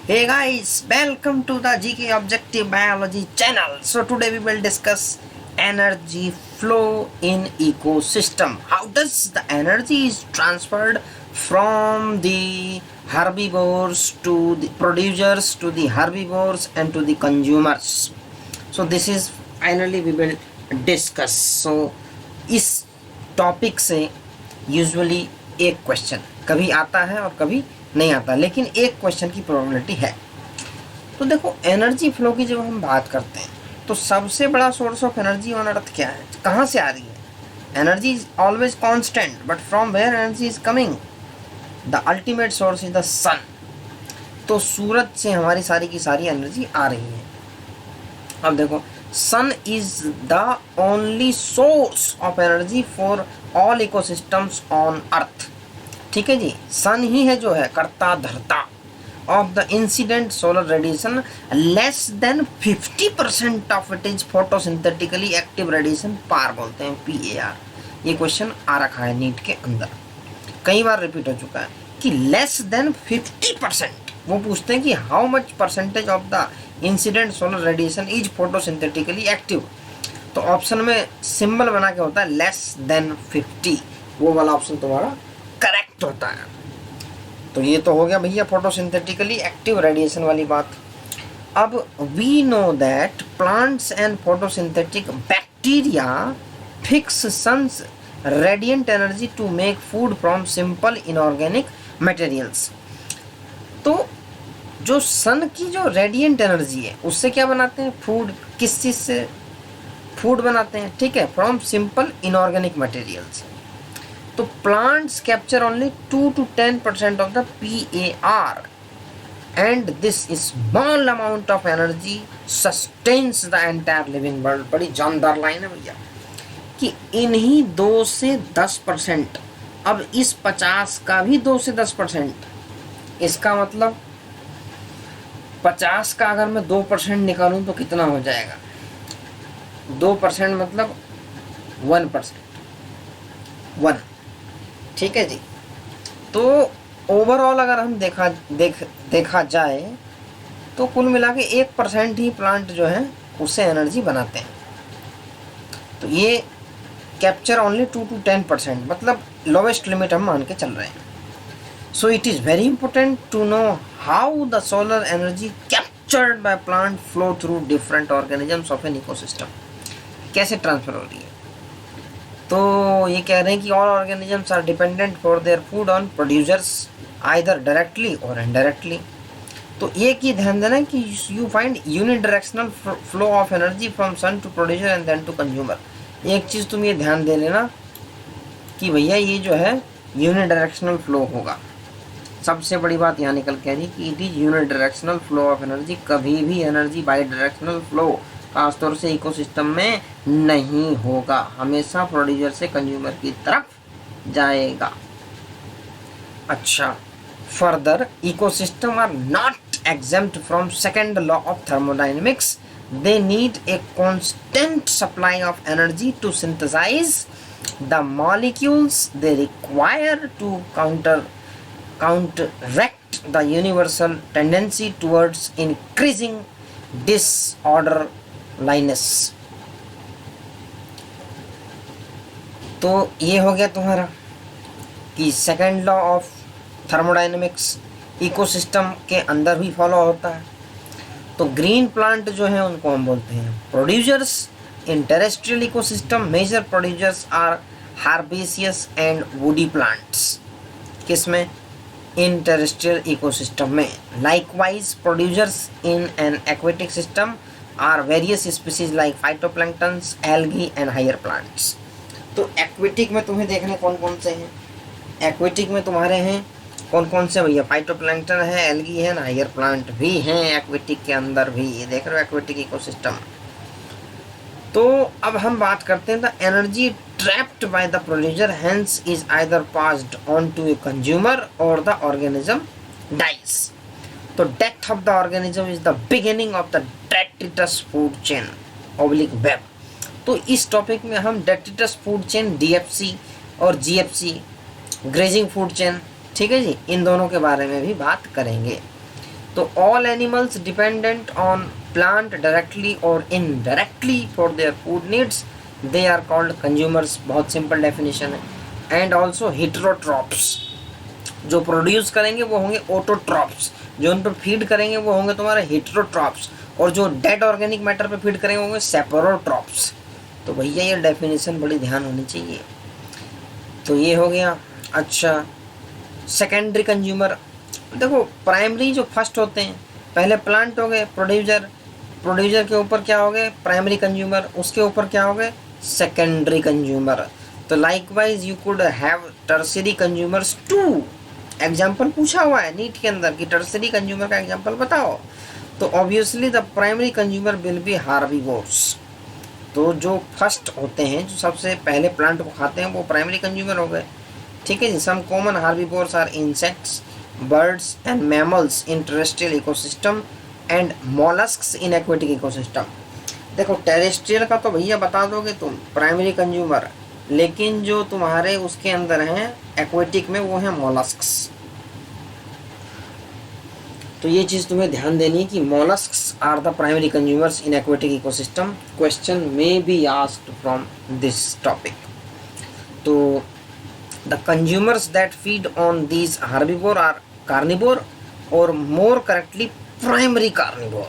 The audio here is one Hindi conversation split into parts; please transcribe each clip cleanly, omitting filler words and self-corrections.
Hey guys, welcome to the GK Objective Biology channel. So today we will discuss energy flow in ecosystem. How does the energy is transferred from the herbivores to the producers to the herbivores and to the consumers. So this is finally we will discuss. So इस टॉपिक से यूजुअली एक क्वेश्चन कभी आता है और कभी नहीं आता, लेकिन एक क्वेश्चन की प्रोबेबिलिटी है। तो देखो, एनर्जी फ्लो की जब हम बात करते हैं तो सबसे बड़ा source of energy on earth क्या है, कहाँ से आ रही है? Energy is always constant, but from where energy is coming? The ultimate source is the sun. तो सूरज से हमारी सारी की सारी एनर्जी आ रही है। अब देखो, sun is the only source of energy for all ecosystems on earth. ठीक है जी, सन ही है जो है कर्ता धर्ता of the incident solar radiation. Less than 50% of it is photosynthetically active radiation, PAR बोलते हैं, PAR। ये क्वेश्चन आ रखा है नीट के अंदर, कई बार रिपीट हो चुका है कि लेस देन 50%। वो पूछते हैं कि how much percentage of the incident solar radiation is photosynthetically active. तो ऑप्शन में सिंबल बना के होता है लेस देन 50, वो वाला ऑप्शन तुम्हारा करेक्ट होता है। तो ये तो हो गया भैया फोटोसिंथेटिकली एक्टिव रेडिएशन वाली बात। अब we know that plants and photosynthetic bacteria fix sun's radiant energy to make food from simple inorganic materials. तो जो सन की जो रेडिएंट एनर्जी है उससे क्या बनाते हैं? फूड। किस चीज़ से फूड बनाते हैं? ठीक है, फ्रॉम सिंपल इनऑर्गेनिक मटेरियल्स। तो plants capture only 2 to 10% of the PAR and this small amount of energy sustains the entire living world. बड़ी जानदार लाइन है भैया कि इन्हीं 2 से 10%। अब इस 50 का भी 2 से 10%, इसका मतलब 50 का अगर मैं 2% निकालूं तो कितना हो जाएगा? 2% मतलब 1%। 1, ठीक है जी। तो ओवरऑल अगर हम देखा जाए तो कुल मिला के 1% ही प्लांट जो है उससे एनर्जी बनाते हैं। तो ये कैप्चर ओनली 2 to 10%, मतलब लोवेस्ट लिमिट हम मान के चल रहे हैं। So it is very important to know how the solar energy captured by plant flow through different organisms of an ecosystem. कैसे ट्रांसफर हो रही है? तो ये कह रहे हैं कि all organisms are dependent for their food on producers either directly और इनडायरेक्टली। तो एक ही ध्यान देना कि you find unidirectional flow of energy from sun to producer and then to consumer. एक चीज़ तुम ये ध्यान दे लेना कि भैया ये जो है यूनिडायरेक्शनल फ्लो होगा। सबसे बड़ी बात यहाँ निकल के आ रही कि it is unidirectional flow of energy. कभी भी एनर्जी बाई डायरेक्शनल फ्लो खासतौर से इकोसिस्टम में नहीं होगा, हमेशा प्रोड्यूसर से कंज्यूमर की तरफ जाएगा। अच्छा, further ecosystem are not exempt from second law of thermodynamics. They need a constant supply of energy to synthesise the molecules they require to counteract the universal tendency towards increasing disorderliness। तो ये हो गया तुम्हारा कि second law of thermodynamics ecosystem के अंदर भी फॉलो होता है। तो ग्रीन प्लांट जो है उनको हम बोलते हैं producers. In terrestrial ecosystem major producers are herbaceous and woody plants. किसमें? इन टेरेस्ट्रियल इकोसिस्टम में। Likewise producers in an aquatic system are various species like phytoplanktons, algae and higher plants. तो एक्वेटिक में तुम्हें देखने कौन कौन से हैं? एक्वेटिक में तुम्हारे हैं कौन कौन से भैया? फाइटोप्लैंक्टन है, एल्गी है, हायर प्लांट भी हैं एक्वेटिक के अंदर भी। ये देख रहे हो एक्वेटिक इकोसिस्टम। तो अब हम बात करते हैं the energy trapped by the producer hence is either passed on to a consumer or the organism dies. तो death of the organism is the beginning of the detritus food chain oblique web. तो इस टॉपिक में हम डेट्रिटस फूड चेन DFC और GFC ग्रेजिंग फूड चेन, ठीक है जी, इन दोनों के बारे में भी बात करेंगे। तो all animals dependent on plant directly और indirectly for their food needs, they are called consumers. बहुत सिंपल डेफिनेशन है। एंड ऑल्सो हिट्रोट्रॉप्स, जो प्रोड्यूस करेंगे वो होंगे ऑटोट्रॉप्स, जो उन पर फीड करेंगे वो होंगे तुम्हारे हिट्रोट्रॉप्स, और जो डेड ऑर्गेनिक मैटर पे फीड करेंगे होंगे सेपरोट्रॉप्स। तो भैया ये डेफिनेशन बड़ी ध्यान होनी चाहिए। तो ये हो गया। अच्छा, सेकेंडरी कंज्यूमर, देखो प्राइमरी जो फर्स्ट होते हैं, पहले प्लांट हो गए प्रोड्यूसर, प्रोड्यूसर के ऊपर क्या हो गए प्राइमरी कंज्यूमर, उसके ऊपर क्या हो गए सेकेंडरी कंज्यूमर। तो likewise you could have tertiary consumers too. Example पूछा हुआ है नीट के अंदर कि टर्शियरी कंज्यूमर का एग्जाम्पल बताओ, तो obviously the primary consumer will be herbivores. तो जो फर्स्ट होते हैं, जो सबसे पहले प्लांट को खाते हैं, वो प्राइमरी कंज्यूमर हो गए। ठीक है जी। Some common herbivores are insects, birds and mammals in terrestrial ecosystem and molluscs in aquatic ecosystem. देखो टेरेस्ट्रियल का तो भैया बता दोगे तुम प्राइमरी कंज्यूमर, लेकिन जो तुम्हारे उसके अंदर हैं एक्वेटिक में, वो है मॉलस्क्स। तो ये चीज़ तुम्हें ध्यान देनी है कि molluscs are the primary consumers in aquatic ecosystem. Question may be asked from this topic. तो the consumers that feed on these herbivore are carnivore, और मोर करेक्टली प्राइमरी कार्निवोर।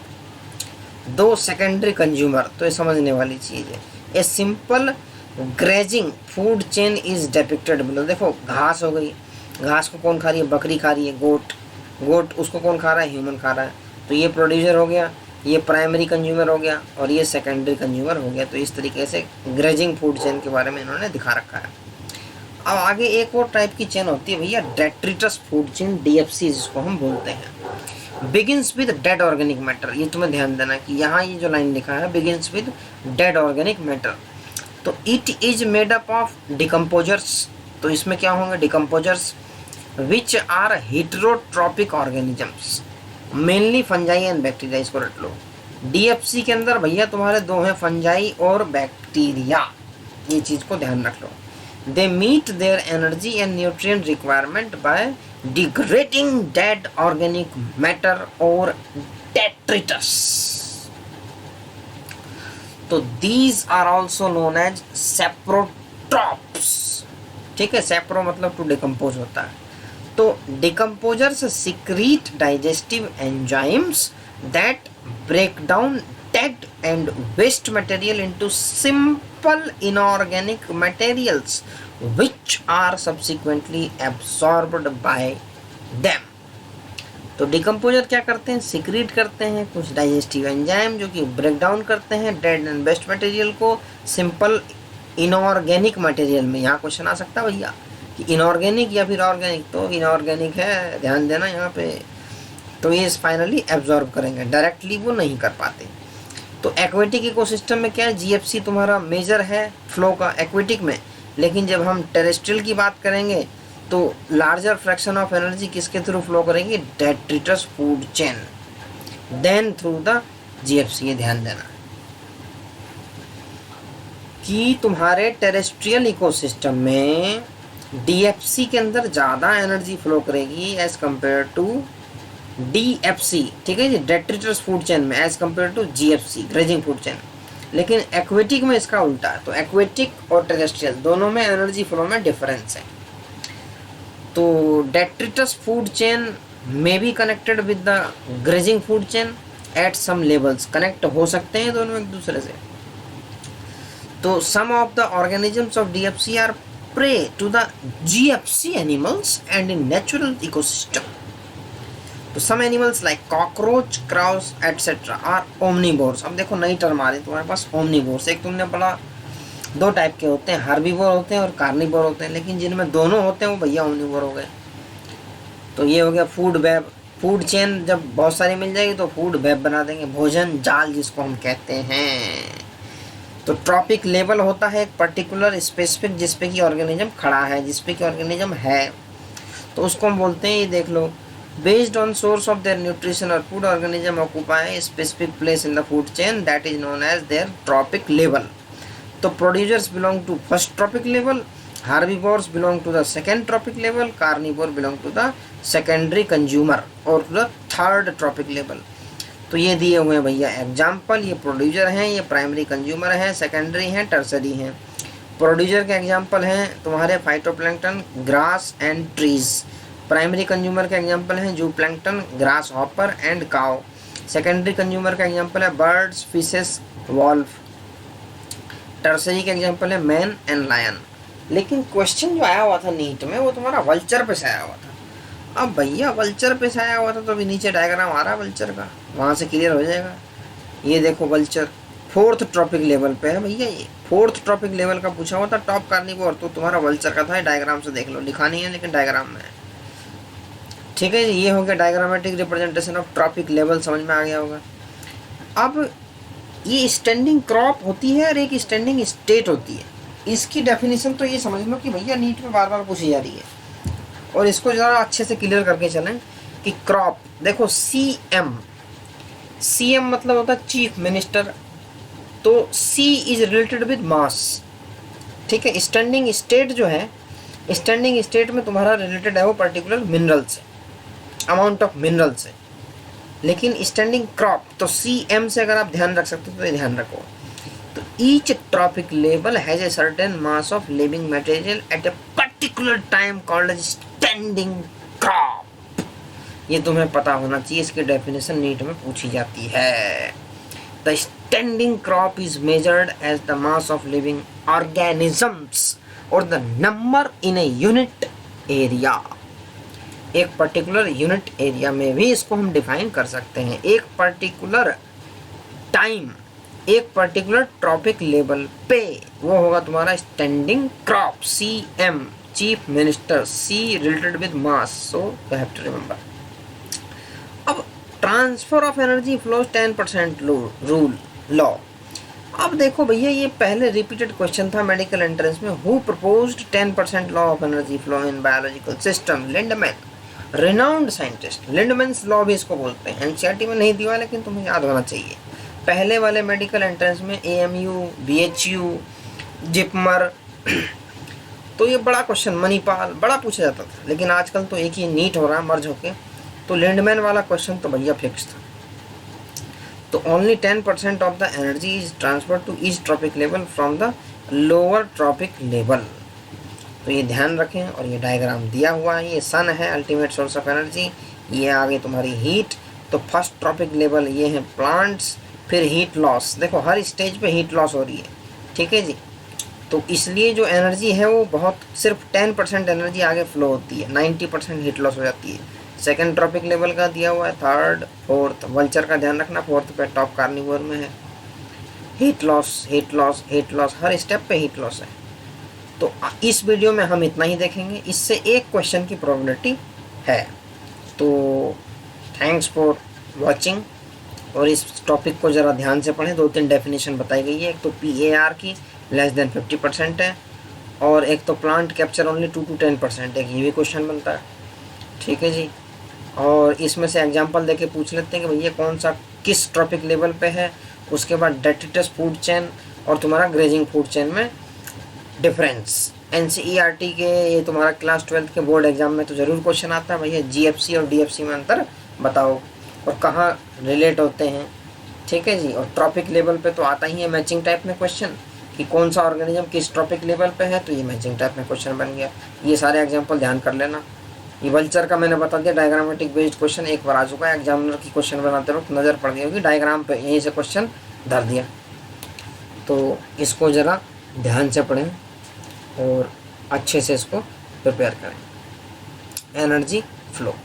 दो सेकेंडरी कंज्यूमर, तो ये समझने वाली चीज़ है। A simple grazing food chain is depicted below. देखो घास हो गई, घास को कौन खा रही है, बकरी खा रही है, गोट, गोट उसको कौन खा रहा है, ह्यूमन खा रहा है। तो ये प्रोड्यूसर हो गया, ये प्राइमरी कंज्यूमर हो गया, और ये सेकेंडरी कंज्यूमर हो गया। तो इस तरीके से ग्रेजिंग फूड चेन के बारे में इन्होंने दिखा रखा है। अब आगे एक और टाइप की चेन होती है भैया, डेट्रिटस फूड चेन, DFC जिसको हम बोलते हैं। Begins with dead organic matter. ये तुम्हें ध्यान देना कि यहाँ ये जो लाइन लिखा है begins with dead organic matter. तो it is made up of decomposers. तो इसमें क्या होंगे decomposers, which are heterotrophic organisms, mainly fungi and bacteria. इसको रट लो। DFC के अंदर भैया तुम्हारे दो हैं, फंजाई और बैक्टीरिया। ये चीज़ को ध्यान रख लो। They meet their energy and nutrient requirement by degrading dead organic matter or detritus. तो these are also known as saprotrophs। ठीक है, सैप्रो मतलब टू डिकम्पोज होता है। तो decomposers secrete digestive enzymes that break down dead and waste material into simple inorganic materials which are subsequently absorbed by them। तो डिकम्पोजर क्या करते हैं, सिक्रीट करते हैं कुछ डाइजेस्टिव एंजाइम जो कि ब्रेक डाउन करते हैं डेड एंड वेस्ट मटेरियल को सिंपल इनऑर्गेनिक मटेरियल में। यहाँ क्वेश्चन आ सकता है भैया कि इनऑर्गेनिक या फिर ऑर्गेनिक, तो इनऑर्गेनिक है, ध्यान देना यहाँ पे। तो ये फाइनली एब्जॉर्ब करेंगे, डायरेक्टली वो नहीं कर पाते। तो एक्वेटिक इकोसिस्टम में क्या है, GFC तुम्हारा मेजर है फ्लो का एक्वेटिक में, लेकिन जब हम टेरेस्ट्रियल की बात करेंगे तो लार्जर फ्रैक्शन ऑफ एनर्जी किसके थ्रू फ्लो करेंगे, detritus food chain, then through the GFC। ये ध्यान देना कि तुम्हारे टेरेस्ट्रियल इकोसिस्टम में DFC के अंदर ज़्यादा एनर्जी फ्लो करेगी एज कंपेयर टू DFC। ठीक है जी, डेट्रिटस फूड चेन में as compare to GFC grazing food chain. लेकिन एक्वेटिक में इसका उल्टा है। तो एक्वेटिक और टेरेस्ट्रियल दोनों में एनर्जी फ्लो में डिफरेंस है। तो डेट्रिटस फूड चेन में be connected with the grazing food chain at some levels. Connect हो सकते हैं दोनों एक दूसरे से। तो some of the organisms of DFC are prey to the GFC animals and in natural ecosystem. तो some animals like cockroach, crows etcetera are omnivores. अब देखो नई टर्म आ रही है तुम्हारे पास, ओमनीवोर्स। एक तुमने पढ़ा दो टाइप के होते हैं, हार्बिवोर होते हैं और कार्निवोर होते हैं, लेकिन जिनमें दोनों होते हैं वो भैया ओमनीवोर हो गए। तो ये हो गया फूड वेब। फूड चेन जब बहुत सारी मिल जाएगी तो फूड वेब बना देंगे, भोजन जाल जिसको हम कहते हैं। तो ट्रॉपिक लेवल होता है एक पर्टिकुलर स्पेसिफिक जिसपे की ऑर्गेनिज्म खड़ा है, जिसपे की ऑर्गेनिज्म है, तो उसको हम बोलते हैं, ये देख लो, based on source of their nutrition or food, organism occupy a specific place in the food chain that is known as their trophic level। तो producers belong to first trophic level, herbivores belong to the second trophic level, carnivore belong to the secondary consumer or to the third trophic level. तो ये दिए हुए हैं भैया एग्जाम्पल, ये प्रोड्यूसर हैं, ये प्राइमरी कंज्यूमर हैं, सेकेंडरी हैं, टर्सरी हैं। प्रोड्यूसर के एग्जाम्पल हैं तुम्हारे phytoplankton, grass and trees. Primary consumer के एग्जाम्पल हैं जूप्लैंक्टन, grass hopper and cow. Secondary consumer का एग्जाम्पल है बर्ड्स, फिशेस, वॉल्फ। टर्सरी के एग्जाम्पल है मैन एंड लायन। लेकिन क्वेश्चन जो आया हुआ था नीट में वो तुम्हारा वल्चर पे से आया हुआ था। अब भैया वल्चर पे से आया हुआ था तो अभी नीचे डायग्राम आ रहा है वल्चर का, वहाँ से क्लियर हो जाएगा। ये देखो वल्चर फोर्थ ट्रॉपिक लेवल पे है भैया, ये फोर्थ ट्रॉपिक लेवल का पूछा हुआ था टॉप कार्निवोर, तो तुम्हारा वल्चर का था। डायग्राम से देख लो, लिखा नहीं है लेकिन डायग्राम में है। ठीक है जी, ये हो गया diagrammatic representation of trophic level, समझ में आ गया होगा। अब ये स्टैंडिंग क्रॉप होती है और एक स्टैंडिंग स्टेट होती है। इसकी डेफिनेशन तो ये समझ लो कि भैया नीट में बार बार पूछी जा रही है, और इसको ज़रा अच्छे से क्लियर करके चलें कि क्रॉप देखो CM, CM मतलब होता है चीफ मिनिस्टर, तो C इज रिलेटेड विद मास। ठीक है, स्टैंडिंग स्टेट जो है, स्टैंडिंग स्टेट में तुम्हारा रिलेटेड है वो पर्टिकुलर मिनरल से, अमाउंट ऑफ मिनरल से। लेकिन स्टैंडिंग क्रॉप तो CM से अगर आप ध्यान रख सकते हो तो ये ध्यान रखो। तो each trophic level has a certain mass of living material at a particular time called as standing crop. ये तुम्हें पता होना चाहिए, इसकी डेफिनेशन नीट में पूछी जाती है। The standing crop is measured as the mass of living organisms और the number in a unit area. एक पर्टिकुलर यूनिट एरिया में भी इसको हम डिफाइन कर सकते हैं। एक पर्टिकुलर टाइम, एक पर्टिकुलर ट्रॉपिक लेवल पे वो होगा तुम्हारा standing crop. CM chief minister, C related with mass, so you have to remember. अब transfer of energy flows 10% rule law. अब देखो भैया ये पहले रिपीटेड क्वेश्चन था मेडिकल एंट्रेंस में, who proposed 10% law of energy flow in biological system? Lindeman, renowned scientist. Lindeman's law भी इसको बोलते हैं। एनसीईआरटी में नहीं दिया लेकिन तुम्हें याद होना चाहिए। पहले वाले मेडिकल एंट्रेंस में AMU, BHU, जिपमर तो ये बड़ा क्वेश्चन, मणिपाल बड़ा पूछा जाता था, लेकिन आजकल तो एक ही नीट हो रहा है मर्ज होके। तो लिंडमैन वाला क्वेश्चन तो भैया फिक्स था। तो only 10% of the energy is transfer to each trophic level from the lower trophic level. तो ये ध्यान रखें। और ये डायग्राम दिया हुआ है, ये सन है अल्टीमेट सोर्स ऑफ एनर्जी, ये आगे तुम्हारी हीट। तो फर्स्ट ट्रॉपिक लेवल ये है प्लांट्स, फिर हीट लॉस। देखो हर स्टेज पे हीट लॉस हो रही है, ठीक है जी। तो इसलिए जो एनर्जी है वो बहुत, सिर्फ 10% एनर्जी आगे फ्लो होती है, 90% हीट लॉस हो जाती है। सेकेंड ट्रॉपिक लेवल का दिया हुआ है, थर्ड, फोर्थ। वल्चर का ध्यान रखना, फोर्थ पे टॉप कार्निवोर में है। Heat loss, heat loss, heat loss, हर स्टेप पे हीट लॉस है। तो इस वीडियो में हम इतना ही देखेंगे, इससे एक क्वेश्चन की प्रोबेबिलिटी है। तो थैंक्स फॉर वॉचिंग। और इस टॉपिक को ज़रा ध्यान से पढ़ें, 2-3 डेफिनेशन बताई गई है। एक तो PAR की लेस देन 50% है, और एक तो प्लांट कैप्चर ओनली 2 to 10%, एक ये भी क्वेश्चन बनता है, ठीक है जी। और इसमें से एग्जांपल देके पूछ लेते हैं कि भैया कौन सा किस ट्रॉपिक लेवल पे है। उसके बाद डेट्रिटस फूड चेन और तुम्हारा ग्रेजिंग फूड चेन में डिफरेंस। NCERT के ये तुम्हारा क्लास 12 के बोर्ड एग्जाम में तो ज़रूर क्वेश्चन आता है भैया, GFC और DFC में अंतर बताओ और कहाँ रिलेट होते हैं, ठीक है जी। और ट्रॉपिक लेवल पे तो आता ही है मैचिंग टाइप में क्वेश्चन कि कौन सा ऑर्गेनिज्म किस ट्रॉपिक लेवल पे है, तो ये मैचिंग टाइप में क्वेश्चन बन गया। ये सारे एग्जाम्पल ध्यान कर लेना। ये वल्चर का मैंने बता दिया, डायग्रामेटिक बेस्ड क्वेश्चन एक बार आ चुका है, एग्जामिनर की क्वेश्चन बनाते वक्त नज़र पड़ गई होगी, डायग्राम पे यहीं से क्वेश्चन धर दिया। तो इसको ज़रा ध्यान से पढ़ें और अच्छे से इसको प्रिपेयर करें। Energy flow.